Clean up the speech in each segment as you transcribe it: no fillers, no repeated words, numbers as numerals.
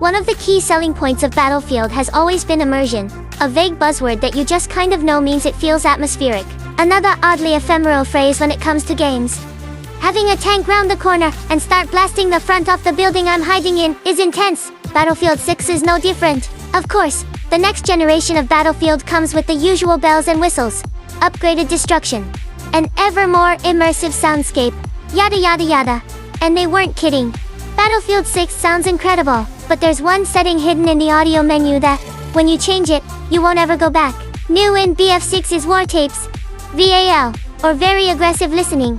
One of the key selling points of Battlefield has always been immersion, a vague buzzword that you just kind of know means it feels atmospheric. Another oddly ephemeral phrase when it comes to games. Having a tank round the corner and start blasting the front off the building I'm hiding in is intense. Battlefield 6 is no different. Of course, the next generation of Battlefield comes with the usual bells and whistles, upgraded destruction, an ever more immersive soundscape, yada yada yada. And they weren't kidding. Battlefield 6 sounds incredible, but there's one setting hidden in the audio menu that, when you change it, you won't ever go back. New in BF6 is War Tapes, VAL, or Very Aggressive Listening,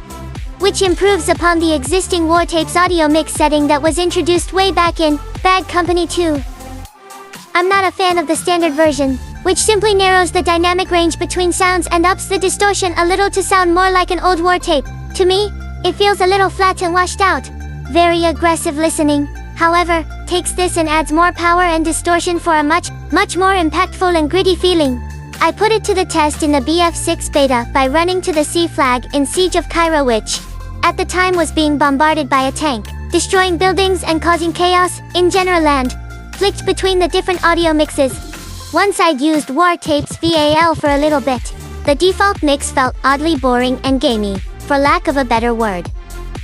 which improves upon the existing War Tapes audio mix setting that was introduced way back in Bad Company 2. I'm not a fan of the standard version, which simply narrows the dynamic range between sounds and ups the distortion a little to sound more like an old war tape. To me, it feels a little flat and washed out. Very Aggressive Listening, however, takes this and adds more power and distortion for a much more impactful and gritty feeling. I put it to the test in the BF6 beta by running to the C flag in Siege of Cairo, which, at the time, was being bombarded by a tank, destroying buildings and causing chaos in general land, flicked between the different audio mixes. Once I'd used War Tapes VAL for a little bit, the default mix felt oddly boring and gamey, for lack of a better word.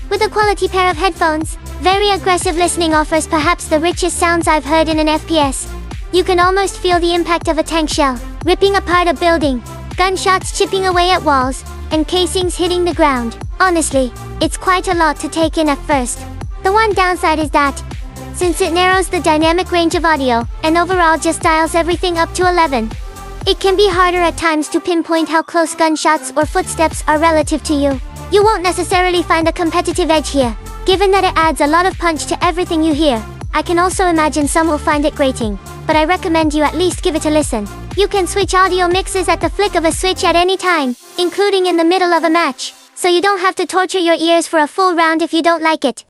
With a quality pair of headphones, Very Aggressive Listening offers perhaps the richest sounds I've heard in an FPS. You can almost feel the impact of a tank shell ripping apart a building, gunshots chipping away at walls, and casings hitting the ground. Honestly, it's quite a lot to take in at first. The one downside is that, since it narrows the dynamic range of audio, and overall just dials everything up to 11, it can be harder at times to pinpoint how close gunshots or footsteps are relative to you. You won't necessarily find a competitive edge here, given that it adds a lot of punch to everything you hear. I can also imagine some will find it grating, but I recommend you at least give it a listen. You can switch audio mixes at the flick of a switch at any time, including in the middle of a match, so you don't have to torture your ears for a full round if you don't like it.